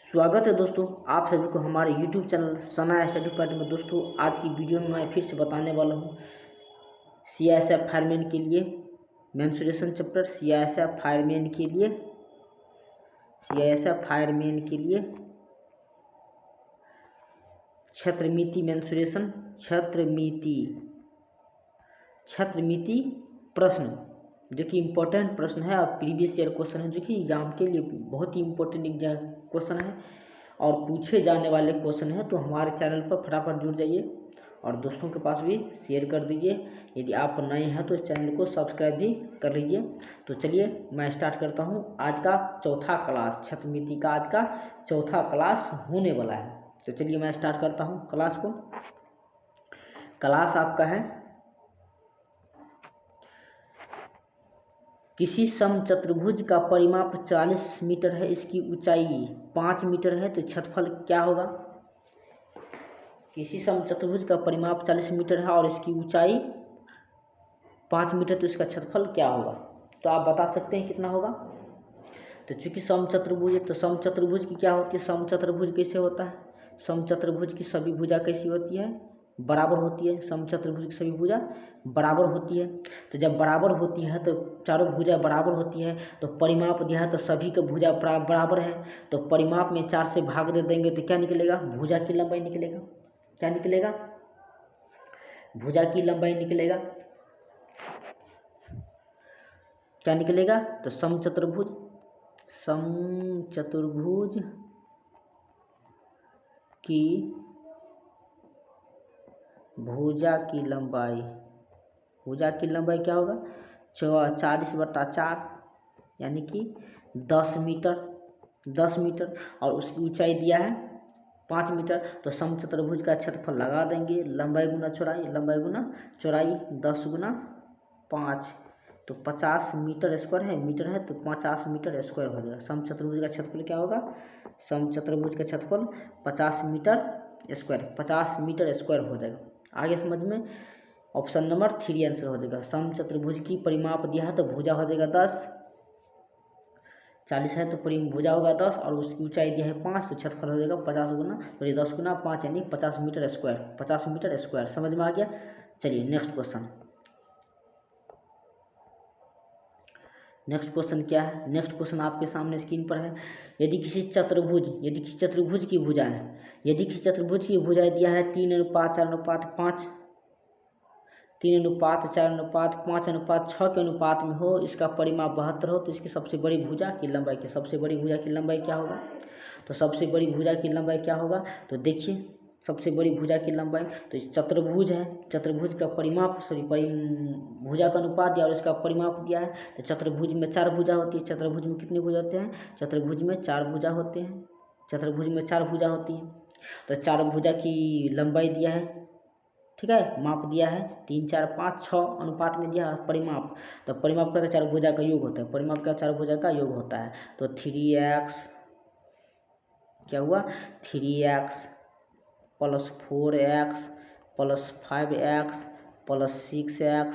स्वागत है दोस्तों आप सभी को हमारे YouTube चैनल सना स्टडी पॉइंट में। दोस्तों आज की वीडियो में मैं फिर से बताने वाला हूँ CISF फायरमैन के लिए मेंसुरेशन चैप्टर। CISF फायरमैन के लिए क्षेत्रमिति मेंसुरेशन क्षेत्रमिति प्रश्न, जो कि इम्पोर्टेंट प्रश्न है और प्रीवियस ईयर क्वेश्चन है, जो कि एग्जाम के लिए बहुत ही इम्पोर्टेंट क्वेश्चन है और पूछे जाने वाले क्वेश्चन है। तो हमारे चैनल पर फटाफट जुड़ जाइए और दोस्तों के पास भी शेयर कर दीजिए। यदि आप नए हैं तो इस चैनल को सब्सक्राइब भी कर लीजिए। तो चलिए मैं स्टार्ट करता हूं। आज का चौथा क्लास क्षेत्रमिति का आज का चौथा क्लास होने वाला है। तो चलिए मैं स्टार्ट करता हूं क्लास को। क्लास आपका है किसी समचतुर्भुज का परिमाप 40 मीटर है, इसकी ऊंचाई 5 मीटर है, तो क्षेत्रफल क्या होगा। किसी समचतुर्भुज का परिमाप 40 मीटर है और इसकी ऊंचाई 5 मीटर, तो इसका क्षेत्रफल क्या होगा। तो आप बता सकते हैं कितना होगा। तो चूंकि समचतुर्भुज है तो समचतुर्भुज की क्या होती है, समचतुर्भुज कैसे होता है। समचतुर्भुज की सभी भुजा कैसी होती है, बराबर होती है। समचतुर्भुज की सभी भुजा बराबर होती है। तो जब बराबर होती है तो चारों भुजा बराबर होती है, तो परिमाप दिया है तो सभी का भुजा बराबर है। तो परिमाप में 4 से भाग दे देंगे तो क्या निकलेगा, भुजा की लंबाई निकलेगा। क्या निकलेगा, भुजा की लंबाई निकलेगा। क्या निकलेगा, तो समचतुर्भुज की भुजा की लंबाई क्या होगा, 40/4 यानी कि 10 मीटर और उसकी ऊंचाई दिया है 5 मीटर। तो समचतुर्भुज का क्षेत्रफल लगा देंगे, लंबाई गुना चौड़ाई 10 गुना 5, तो 50 मीटर स्क्वायर है। मीटर है तो 50 मीटर स्क्वायर हो जाएगा। समचतुर्भुज का क्षेत्रफल क्या होगा, समचतुर्भुज का क्षेत्रफल 50 मीटर स्क्वायर हो जाएगा। आगे समझ में, ऑप्शन नंबर 3 आंसर हो जाएगा। समचतुर्भुज की परिमाप दिया है तो भुजा हो जाएगा 10, 40 है तो भुजा होगा 10 और उसकी ऊंचाई दिया है 5, तो क्षेत्रफल हो जाएगा 10 गुना 5 यानी 50 मीटर स्क्वायर। समझ में आ गया। चलिए नेक्स्ट क्या है। नेक्स्ट क्वेश्चन आपके सामने स्क्रीन पर है। यदि किसी चतुर्भुज की भुजाएं दिया है 3:4:5 3:4:5 के अनुपात में हो, इसका परिमाप 72 हो, तो इसकी सबसे बड़ी भुजा की लंबाई क्या होगा। तो सबसे बड़ी भुजा की लंबाई क्या होगा, तो देखिए सबसे बड़ी भुजा की लंबाई, तो चतुर्भुज है, चतुर्भुज का परिमाप भुजा का अनुपात दिया और इसका परिमाप दिया है। तो चतुर्भुज में 4 भुजा होती है। चतुर्भुज में कितने भुजा होते हैं, चतुर्भुज में 4 भुजा होती है। तो 4 भुजा की लंबाई दिया है, ठीक है, माप दिया है 3, 4, 5, 6 अनुपात में दिया है परिमाप। तो परिमाप का 4 भुजा का योग होता है, तो 3x क्या हुआ, 3x + 4x + 5x + 6x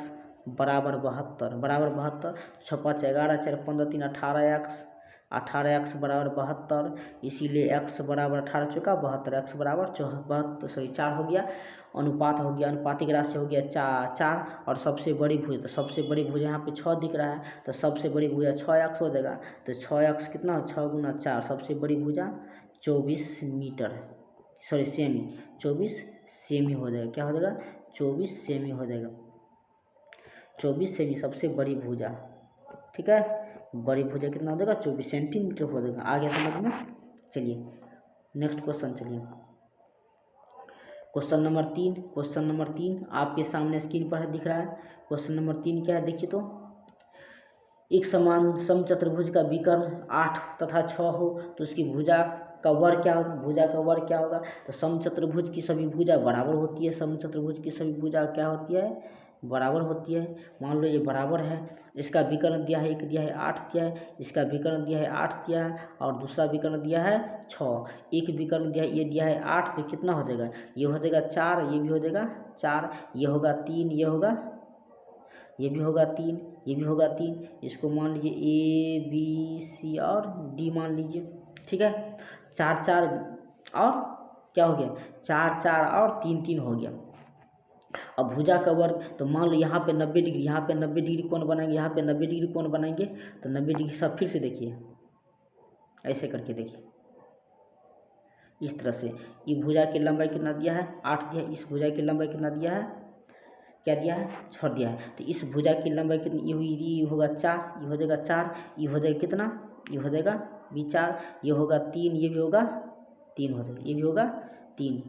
बराबर 72। 6 5 11, 4 15 3 18x बराबर 72। इसीलिए x बराबर 18 चौका 72, x बराबर 4 हो गया। अनुपात हो गया, अनुपातिक राशि हो गया 4 और सबसे बड़ी भुजा यहाँ पे 6 दिख रहा है, तो सबसे बड़ी भुजा 6x हो जाएगा। तो 6x कितना, 6 गुना 4, सबसे बड़ी भुजा 24 सेमी हो जाएगा। क्या हो जाएगा, 24 सेमी हो जाएगा। 24 सेमी सबसे बड़ी भुजा, ठीक है। बड़ी भुजा कितना हो जाएगा, 24 सेंटीमीटर हो जाएगा। आगे समझ में। चलिए नेक्स्ट क्वेश्चन। क्वेश्चन नंबर 3 आपके सामने स्क्रीन पर दिख रहा है। क्वेश्चन नंबर 3 क्या है, देखिए तो एक समान समचतुर्भुज का विकर्ण 8 तथा 6 हो, तो उसकी भुजा का वर्ग क्या होगा। तो समचतुर्भुज की सभी भुजा बराबर होती है। क्या होती है, बराबर होती है। मान लो ये बराबर है, इसका विकर्ण दिया है, एक दिया है 8 दिया है, इसका विकर्ण दिया है 8 दिया है और दूसरा विकर्ण दिया है 6। एक विकर्ण दिया है, ये दिया है 8, तो कितना हो जाएगा, ये हो जाएगा 4, ये भी हो जाएगा 4, ये होगा 3, ये भी होगा 3, ये भी होगा 3। इसको मान लीजिए A B C और D मान लीजिए, ठीक है। 4 4 और क्या हो गया, 4 4 और 3 3 हो गया। अब भुजा का वर्ग, तो मान लो यहाँ पे 90 डिग्री, यहाँ पे 90 डिग्री कोण बनाएंगे, यहाँ पे 90 डिग्री कोण बनाएंगे, तो 90 डिग्री सब फिर से देखिए ऐसे करके देखिए इस तरह से। ये भुजा की लंबाई कितना दिया है, 8 दिया है। इस भुजा की लंबाई कितना दिया है, क्या दिया है, 6 दिया है। तो इस भुजा की लंबाई कितनी, ये हुई, ये होगा 4, ये हो जाएगा 4, ये हो जाएगा कितना, ये हो जाएगा भी 4, ये होगा 3, ये भी होगा 3 हो जाएगा, ये भी होगा 3,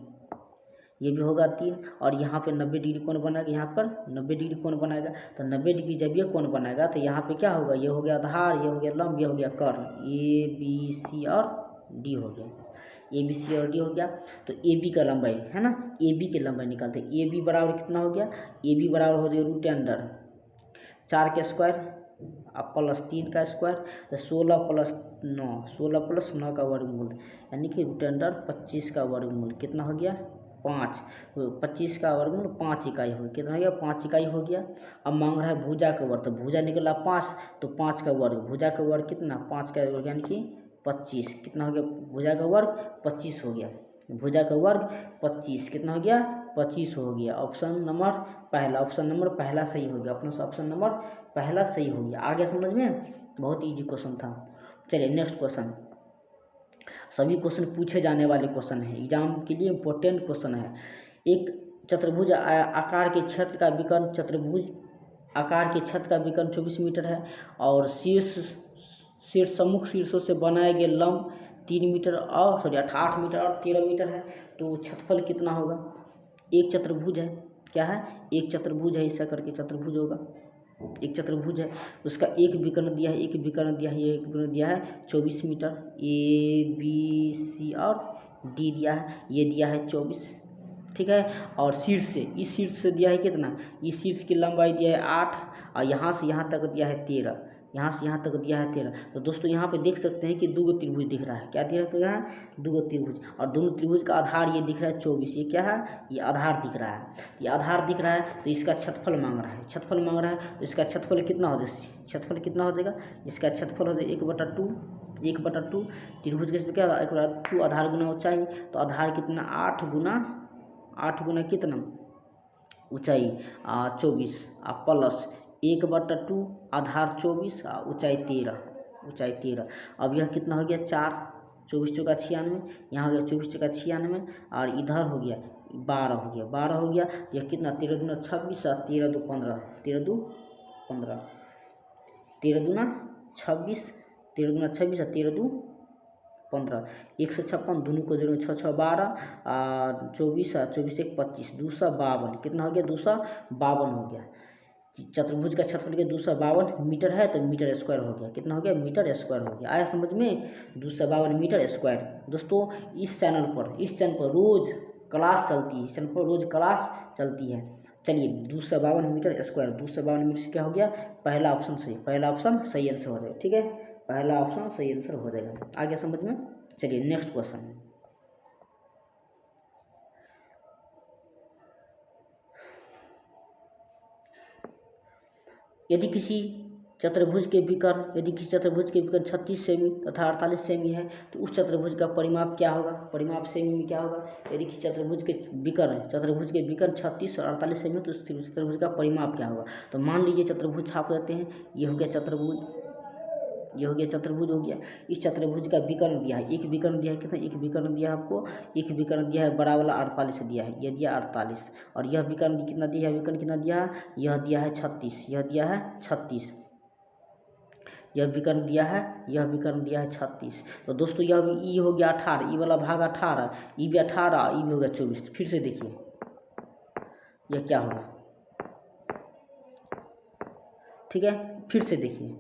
ये भी होगा 3। और यहाँ पे 90 डिग्री कोण बनाएगा, यहाँ पर 90 डिग्री कोण बनाएगा। तो 90 डिग्री जब ये कोण बनाएगा तो यहाँ पे क्या होगा, ये हो गया आधार, ये हो गया लंब, ये हो गया कर्ण, ए बी सी और डी हो गया, ए बी सी और डी हो गया। तो ए बी का लंबाई है ना, ए बी की लंबाई निकालते हैं। ए बी बराबर कितना हो गया, ए बी बराबर हो गया √4 का स्क्वायर अब प्लस 3 का स्क्वायर, तो 16 प्लस 9, 16 प्लस 9 का वर्गमूल, यानी कि √25 का वर्गमूल कितना हो गया, 5। 25 का वर्गमूल 5 इकाई हो गया, कितना हो गया, 5 इकाई हो गया। अब मांग रहा है भुजा का वर्ग, तो भुजा निकला 5, तो 5 का वर्ग, भुजा का वर्ग कितना, 5 का वर्ग यानी कि 25, कितना हो गया, भुजा का वर्ग 25 हो गया, भुजा का वर्ग 25 कितना हो गया, 25 हो गया। ऑप्शन नंबर पहला, ऑप्शन नंबर पहला सही हो गया, अपना ऑप्शन नंबर पहला सही हो गया। आ गया समझ में, बहुत ईजी क्वेश्चन था। चलिए नेक्स्ट क्वेश्चन, सभी क्वेश्चन पूछे जाने वाले क्वेश्चन है, एग्जाम के लिए इम्पोर्टेंट क्वेश्चन है। एक चतुर्भुज आकार के छत का विकर्ण, चतुर्भुज आकार के छत का विकर्ण 24 मीटर है और शीर्ष सम्मुख शीर्षों से बनाए गए लंब 3 मीटर और 8 मीटर और 13 मीटर है। तो क्षेत्रफल कितना होगा, एक चतुर्भुज है, क्या है, एक चतुर्भुज है, ऐसा करके चतुर्भुज होगा, एक चतुर्भुज है, उसका एक विकर्ण दिया है, एक विकर्ण दिया है, ये एक विकर्ण दिया है 24 मीटर, ए बी सी और डी दिया है, ये दिया है 24, ठीक है। और शीर्ष से, इस शीर्ष से दिया है कितना, इस शीर्ष की लंबाई दिया है 8 और यहाँ से यहाँ तक दिया है 13, यहाँ से यहाँ तक दिया है 13। तो दोस्तों यहाँ पे देख सकते हैं कि 2 त्रिभुज दिख रहा है, क्या दिख रहा है, 2 त्रिभुज, और दोनों त्रिभुज का आधार ये दिख रहा है 24, ये क्या है, ये आधार दिख रहा है, ये आधार दिख रहा है। तो इसका क्षेत्रफल मांग रहा है, क्षेत्रफल मांग रहा है, तो इसका क्षेत्रफल कितना हो जाएगा, क्षेत्रफल कितना हो जाएगा, इसका क्षेत्रफल हो जाएगा 1/2, त्रिभुज के क्या 1/2 आधार गुना ऊंचाई, तो आधार कितना 8 गुना कितना ऊंचाई 24 प्लस 1/2 आधार 24 ऊंचाई 13, अब यह कितना हो गया 4, 24 चौका 96, यहाँ हो गया 24 चौका 96 और इधर हो गया 12 हो गया, 12 हो गया, यह कितना 13 दूना 26 और 13 दू 15, 13 दू 15, 13 दूना 26, 13 दूना 26 और 13 दू 15, 156, दोनों को जोड़ो 6 6 12 और 24 और 24 1 25, 252, कितना हो गया 252 हो गया। चतुर्भुज का क्षेत्रफल के 252 मीटर है, तो मीटर स्क्वायर हो गया, कितना हो गया, मीटर स्क्वायर हो गया। आया समझ में, 252 मीटर स्क्वायर। दोस्तों इस चैनल पर रोज क्लास चलती है, इस चैनल पर रोज क्लास चलती है। चलिए 252 मीटर स्क्वायर, 252 मीटर से क्या हो गया, पहला ऑप्शन सही, पहला ऑप्शन सही आंसर हो जाएगा, ठीक है, पहला ऑप्शन सही आंसर हो जाएगा। आगे समझ में। चलिए नेक्स्ट क्वेश्चन, यदि किसी चतुर्भुज के विकर्ण 36 सेमी तथा 48 सेमी है, तो उस चतुर्भुज का परिमाप क्या होगा, परिमाप सेमी में क्या होगा। यदि किसी चतुर्भुज के विकर्ण 36 और 48 सेमी है, तो उस चतुर्भुज का परिमाप क्या होगा। तो मान लीजिए चतुर्भुज छाप देते हैं, ये हो गया चतुर्भुज, ये हो गया चतुर्भुज हो गया। इस चतुर्भुज का विकर्ण दिया है, एक विकर्ण दिया है, कितना, एक विकर्ण दिया है आपको, एक विकर्ण दिया है बड़ा वाला 48 दिया है, यह दिया 48, और यह विकर्ण कितना दिया है, विकर्ण कितना दिया है, यह दिया है 36, यह दिया है 36, यह विकर्ण दिया है, यह विकर्ण दिया है 36। तो दोस्तों यह भी ई हो गया 18, ई वाला भाग 18, ई भी 18, ई भी हो गया 24। फिर से देखिए यह क्या होगा, ठीक है, फिर से देखिए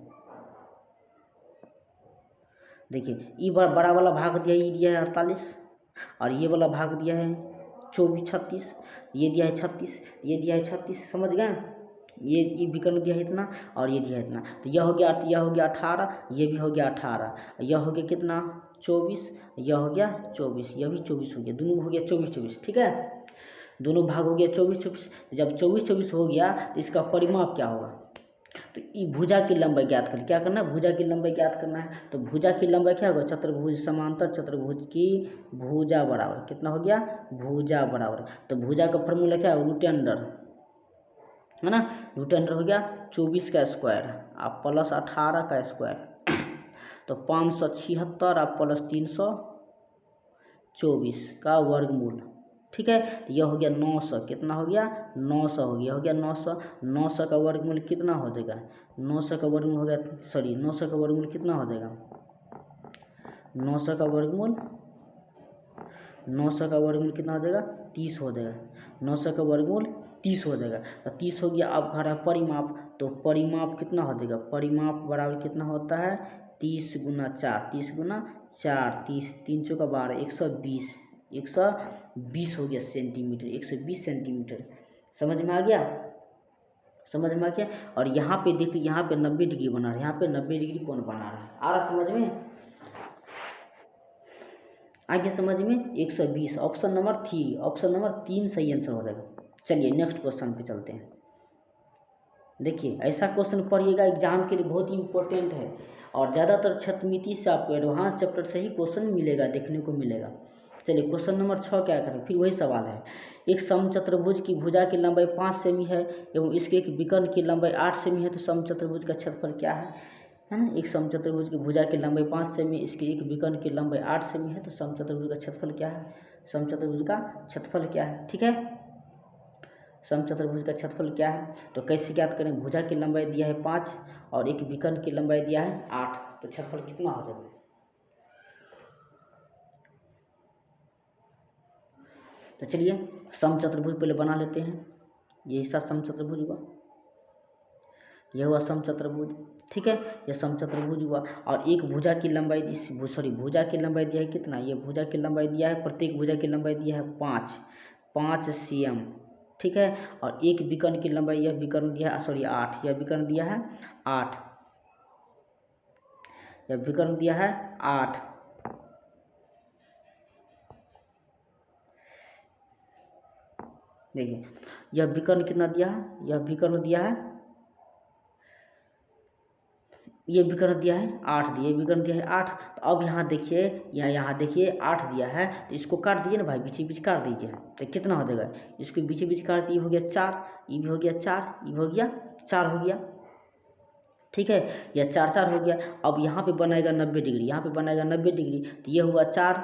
ई बड़ा वाला भाग दिया, ई दिया है 48 और ये वाला भाग दिया है 24 36, ये दिया है 36, ये दिया है 36, समझ गए, ये विकर्ण दिया है इतना और ये दिया है इतना। तो यह हो गया 18, ये भी हो गया 18, यह हो गया कितना 24, यह हो गया 24, यह भी 24 हो गया, दोनों हो गया 24, ठीक है, दोनों भाग हो गया 24। जब 24 हो गया तो इसका परिमाप क्या होगा, तो ये भुजा की लंबाई ज्ञात कर, क्या करना है, भुजा की लंबाई ज्ञात करना है। तो भुजा की लंबाई क्या होगा, चतुर्भुज समांतर चतुर्भुज की भुजा बराबर कितना हो गया, भुजा बराबर। तो भुजा का फॉर्मूला क्या है, रूट अंडर, है ना, रूट अंडर हो गया 24 का स्क्वायर आप प्लस 18 का स्क्वायर तो 576 आप प्लस 324 का वर्गमूल। ठीक है, तो यह हो गया 900, कितना हो गया 900 हो गया, 900। 900 का वर्गमूल कितना हो जाएगा, 900 का वर्गमूल हो गया, सॉरी 900 का वर्गमूल कितना हो जाएगा, 900 का वर्गमूल, 900 का वर्गमूल कितना हो जाएगा, 30 हो जाएगा। 900 का वर्गमूल 30 हो जाएगा। तो 30 हो गया। अब घर है परिमाप, तो परिमाप कितना हो जाएगा, परिमाप बराबर कितना होता है, 30 गुना 4, 30 गुना 4, 30 3 चौका 12, 120, 120 हो गया सेंटीमीटर, 120 सेंटीमीटर। समझ में आ गया, समझ में आ गया। और यहाँ पे देखिए, यहाँ पे 90 डिग्री बना रहा है, यहाँ पे 90 डिग्री कौन बना रहा है, आ रहा समझ में, आगे समझ में। 120 ऑप्शन नंबर 3, ऑप्शन नंबर 3 सही आंसर हो जाएगा। चलिए नेक्स्ट क्वेश्चन पे चलते हैं। देखिए ऐसा क्वेश्चन पढ़िएगा, एग्जाम के लिए बहुत ही इंपॉर्टेंट है और ज़्यादातर छत्रमिति से आपको एडवांस चैप्टर से ही क्वेश्चन मिलेगा, देखने को मिलेगा। चलिए क्वेश्चन नंबर 6 क्या करें, फिर वही सवाल है। एक समचतुर्भुज की भुजा की लंबाई 5 सेमी है एवं इसके एक विकर्ण की लंबाई 8 सेमी है, तो समचतुर्भुज का क्षेत्रफल क्या है ना। एक समचतुर्भुज की भुजा की लंबाई 5 सेमी, इसके एक विकर्ण की लंबाई 8 सेमी है, तो समचतुर्भुज का क्षेत्रफल क्या है, समचतुर्भुज का क्षेत्रफल क्या है। ठीक है, समचतुर्भुज का क्षेत्रफल क्या है, तो कैसे ज्ञात करें, भुजा की लंबाई दिया है 5 और एक विकर्ण की लंबाई दिया है 8, तो क्षेत्रफल कितना हो जाएगा। तो चलिए समचतुर्भुज पहले बना लेते हैं। ये हिस्सा समचतुर्भुज हुआ, यह हुआ समचतुर्भुज। ठीक है, यह समचतुर्भुज हुआ और एक भुजा की लंबाई, भुजा की लंबाई दिया है कितना, ये भुजा की लंबाई दिया है, प्रत्येक भुजा की लंबाई दिया है 5 cm। ठीक है, और एक विकर्ण की लंबाई, यह विकर्ण दिया है, सॉरी 8, यह विकर्ण दिया है 8, यह विकर्ण दिया है 8। देखिए यह विकर्ण कितना दिया है, यह विकर्ण दिया है, ये विकर्ण दिया है 8 दिए, विकर्ण दिया है 8। तो अब यहाँ देखिए, यहाँ देखिए 8 दिया है, तो इसको काट दीजिए ना भाई, बीच बीच काट दीजिए, तो कितना हो जाएगा, इसको बीच बीच काट दिए, हो गया 4, ये भी हो गया 4, ये हो गया 4 हो गया। ठीक है, यह 4 4 हो गया। अब यहाँ पे बनाएगा 90 डिग्री, यहाँ पे बनाएगा 90 डिग्री, तो ये हुआ 4,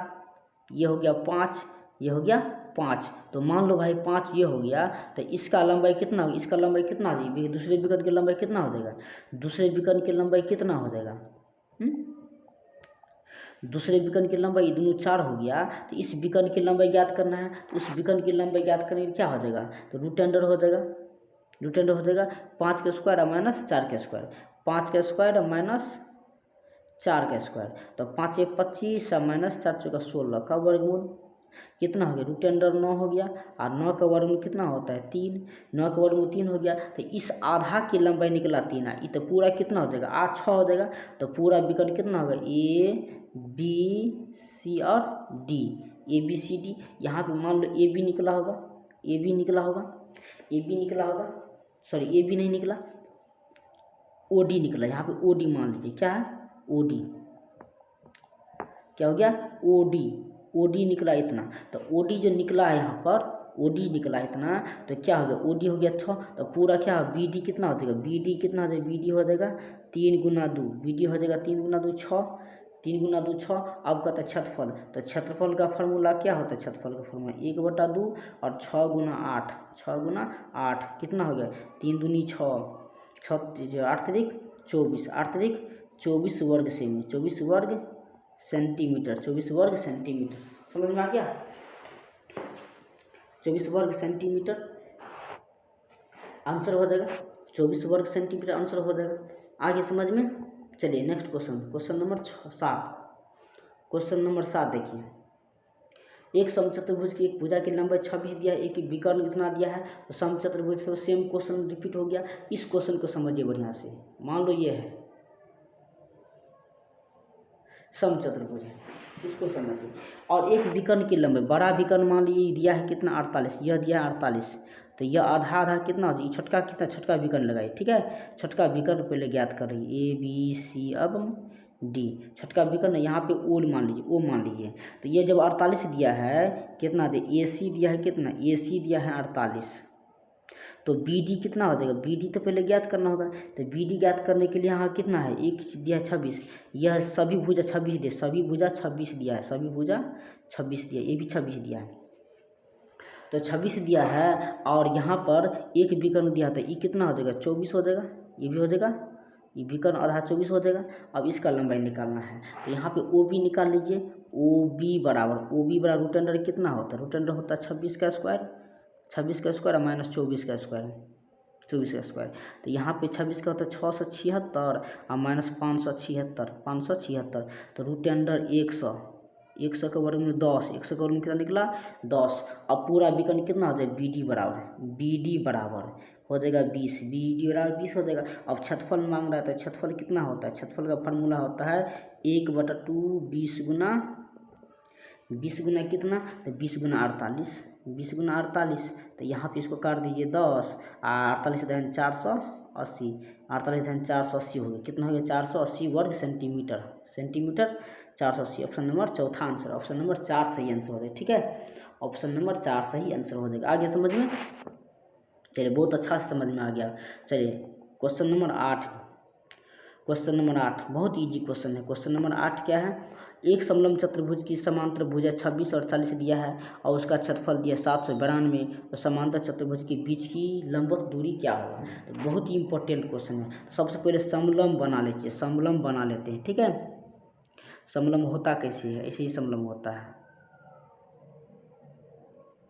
ये हो गया 5, ये हो गया 5। तो मान लो भाई 5 ये हो गया, तो इसका लंबाई कितना होगी, इसका लंबाई कितना हो जाएगी, दूसरे विकर्ण की लंबाई कितना हो जाएगा, दूसरे विकर्ण की लंबाई कितना हो जाएगा, दूसरे विकर्ण की लंबाई दोनों 4 हो गया। तो इस विकर्ण की लंबाई ज्ञात करना है, तो उस विकर्ण की लंबाई ज्ञात करने के क्या हो जाएगा, तो रूट अंडर हो जाएगा, रूट अंडर हो जाएगा 5 का स्क्वायर माइनस 4 का स्क्वायर, 5 का स्क्वायर माइनस 4 का स्क्वायर, तो 5 एक 25 माइनस 4 चौका 16 का वर्गमूल कितना हो गया, रूट अंडर 9 हो गया, और 9 का वर्गमूल कितना होता है 3, 9 का वर्गमूल 3 हो गया। तो इस आधा की लंबाई निकला 3, ये तो पूरा कितना हो जाएगा 8 6 हो जाएगा। तो पूरा विकर्ण कितना होगा, A B C और D, ABCD। यहाँ पे मान लो AB निकला होगा, AB निकला होगा, AB निकला होगा, सॉरी AB नहीं निकला, OD निकला। यहाँ पे OD मान लीजिए, क्या है OD, क्या हो गया OD निकला इतना। तो OD जो निकला है यहाँ पर, OD निकला इतना, तो क्या हो गया, OD हो गया 6, तो पूरा क्या BD कितना हो जाएगा, BD कितना हो जाएगा, BD हो जाएगा 3 गुना 2, BD हो जाएगा 3 गुना 2 6, 3 गुना 2 6। अब कहता है क्षेत्रफल, तो क्षेत्रफल का फार्मूला क्या होता है, क्षेत्रफल का फार्मूला 1/2 और 6 गुना 8, 6 गुना 8 कितना हो गया, 3 दूनी 6, 8 त्रिक 24, 8 त्रिक 24 वर्ग सेमी, 24 वर्ग सेंटीमीटर, 24 वर्ग सेंटीमीटर। समझ में आ गया, 24 वर्ग सेंटीमीटर आंसर हो जाएगा, 24 वर्ग सेंटीमीटर आंसर हो जाएगा। आगे समझ में। चलिए next question, question number 7, question number 7 देखिए। एक समचतुर्भुज की एक भुजा की लंबाई 26 दिया है, एक विकर्ण इतना दिया है, तो समचतुर्भुज से सेम क्वेश्चन रिपीट हो गया। इस क्वेश्चन को समझिए बढ़िया से। मान लो ये है समचतुर्भुज है, इसको समझिए, और एक विकर्ण की लंबाई, बड़ा विकर्ण मान लीजिए दिया है कितना 48, यह दिया है 48, तो यह आधा आधा कितना हो जाए, छठका कितना, छठका विकर्ण लगाइए, ठीक है। छठका विकर्ण पहले ज्ञात कर रही, ABC अब D, छठका विकर्ण यहाँ पे ओ मान लीजिए, ओ मान लीजिए। तो ये जब 48 दिया है, कितना दे, AC दिया है कितना, AC दिया है 48, तो BD कितना हो जाएगा, BD तो पहले ज्ञात करना होगा। तो BD ज्ञात करने के लिए यहाँ कितना है, एक दिया है 26, यह सभी भुजा 26 दे, सभी भुजा 26 दिया है, सभी भुजा 26 दिया, ये भी 26 दिया है, तो 26 दिया है। और यहाँ पर एक विकर्ण दिया था, ये कितना हो जाएगा, 24 हो जाएगा, ये भी हो जाएगा, ये विकर्ण आधा 24 हो जाएगा। अब इसका लंबाई निकालना है, तो यहाँ पे OB निकाल लीजिए, OB बराबर रूट अंडर कितना होता है, रूट अंडर होता है 26 का स्क्वायर, 26 का स्क्वायर माइनस 24 का स्क्वायर, 24 का स्क्वायर। तो यहाँ पे 26 का होता है 676 और माइनस 576, तो रूट अंडर 100, 100 के वर्ग में 10, 100 के वर्ग में कितना निकला 10। अब पूरा विकर्ण कितना हो जाएगा, BD बराबर हो जाएगा 20, BD बराबर 20 हो जाएगा। अब छठफल मांग रहा है, तो छठफल कितना होता है, छठफल का फार्मूला होता है 1/2 20 गुना कितना, तो 20 गुना 48, 20 गुना 48, तो यहाँ पे इसको काट दीजिए 10, 48 धन 480, 48 धन 480 हो गया, कितना हो गया 480 वर्ग सेंटीमीटर, 480। ऑप्शन नंबर चौथा आंसर, ऑप्शन नंबर 4 सही आंसर हो जाएगा, ठीक है, ऑप्शन नंबर 4 सही आंसर हो जाएगा। आगे समझ में, चलिए बहुत अच्छा से समझ में आ गया। चलिए क्वेश्चन नंबर 8, बहुत इजी क्वेश्चन है। क्वेश्चन नंबर 8 क्या है, एक समलंब चतुर्भुज की समांतर भुजा 26 और 40 दिया है और उसका क्षेत्रफल दिया 792, तो समांतर चतुर्भुज के बीच की लंबवत दूरी क्या होगा। तो बहुत ही इंपॉर्टेंट क्वेश्चन है। तो सबसे पहले समलंब बना लीजिए, समलंब बना लेते हैं, ठीक है। समलंब होता कैसे है, ऐसे ही समलंब होता है,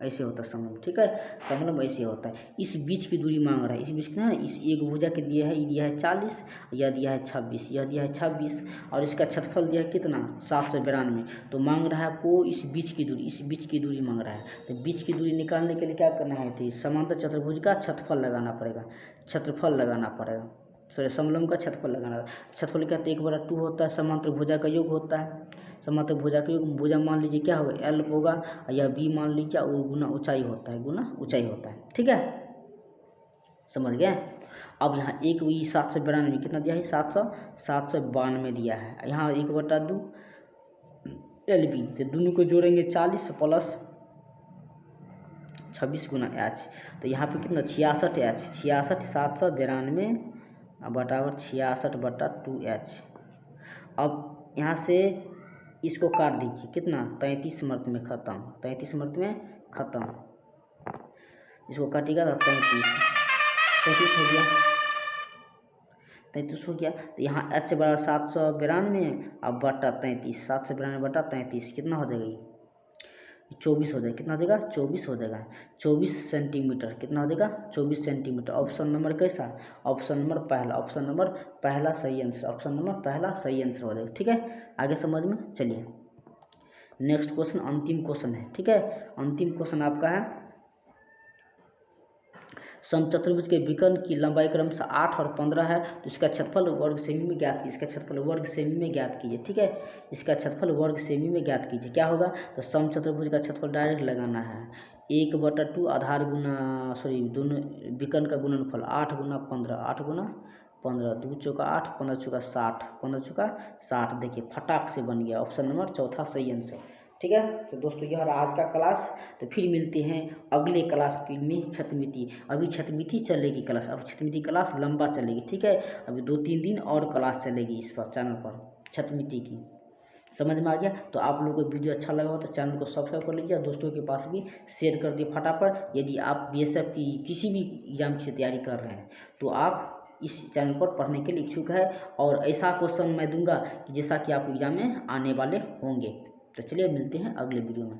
ऐसे होता है समलंब, ठीक है, समलंब ऐसे होता है। इस बीच की दूरी मांग रहा है, इस बीच की ना, इस एक भुजा के दिया है, ये दिया है 40, यह दिया है 26, यह दिया है 26 और इसका क्षेत्रफल दिया है कितना 792, तो मांग रहा है आपको इस बीच की दूरी, इस बीच की दूरी मांग रहा है। तो बीच की दूरी निकालने के लिए क्या करना है, तो समांतर चतुर्भुज का क्षेत्रफल लगाना पड़ेगा, सॉरी समलंब का क्षेत्रफल लगाना। क्षेत्रफल क्या, 1/2 होता है, समांतर भुजा का योग होता है, समांतर भुजा का योग, भुजा मान लीजिए क्या होगा L होगा या B मान लीजिए, और गुना ऊंचाई होता है, ठीक है, समझ गए। अब यहाँ एक 792 कितना दिया है, 792 दिया है, यहाँ 1/2 LB, तो दोनों को जोड़ेंगे 40 प्लस 26 गुना H, तो यहाँ पे कितना 66 H, 792 बराबर 66/2H। अब यहाँ से इसको काट दीजिए, कितना 33 मर्त में ख़त्म, 33 मर्त में ख़त्म, इसको काटिएगा तो 33 हो गया, 33 हो गया। तो यहाँ H बराबर 792 अब बटा 33, 792 बटा 33 कितना हो जाएगा, 24 हो जाएगा, कितना हो जाएगा 24 हो जाएगा, 24 सेंटीमीटर, कितना हो जाएगा 24 सेंटीमीटर। ऑप्शन नंबर कैसा, ऑप्शन नंबर पहला सही आंसर, ऑप्शन नंबर पहला सही आंसर हो जाएगा, ठीक है। आगे समझ में, चलिए नेक्स्ट क्वेश्चन, अंतिम क्वेश्चन है, ठीक है। अंतिम क्वेश्चन आपका है, समचतुर्भुज के विकर्ण की लंबाई क्रमशः 8 और 15 है, तो इसका क्षेत्रफल वर्ग सेमी में ज्ञात कीजिए, इसका क्षेत्रफल वर्ग सेमी में ज्ञात कीजिए, ठीक है, इसका क्षेत्रफल वर्ग सेमी में ज्ञात कीजिए। क्या होगा, तो समचतुर्भुज का क्षेत्रफल डायरेक्ट लगाना है, 1/2 आधार गुना दोनों विकर्ण का गुणनफल 8 गुना 15, 8 गुना 15, 2 चौका 8, 15 चौका 60, 15 चौका 60, देखिए फटाक से बन गया, ऑप्शन नंबर चौथा सही आंसर, ठीक है। तो दोस्तों यह रहा आज का क्लास, तो फिर मिलते हैं अगले क्लास में छठमिति। अभी छठमिति चलेगी क्लास, अब छठमिति क्लास लंबा चलेगी, ठीक है, अभी 2-3 दिन और क्लास चलेगी इस पर चैनल पर छठमिति की, समझ में आ गया। तो आप लोगों को वीडियो अच्छा लगा हो तो चैनल को सब्सक्राइब कर लीजिए, दोस्तों के पास भी शेयर कर दिए फटाफट। यदि आप BSF की किसी भी एग्जाम की तैयारी कर रहे हैं तो आप इस चैनल पर पढ़ने के लिए इच्छुक है, और ऐसा क्वेश्चन मैं दूंगा कि जैसा कि आप एग्जाम में आने वाले होंगे। तो चलिए मिलते हैं अगले वीडियो में।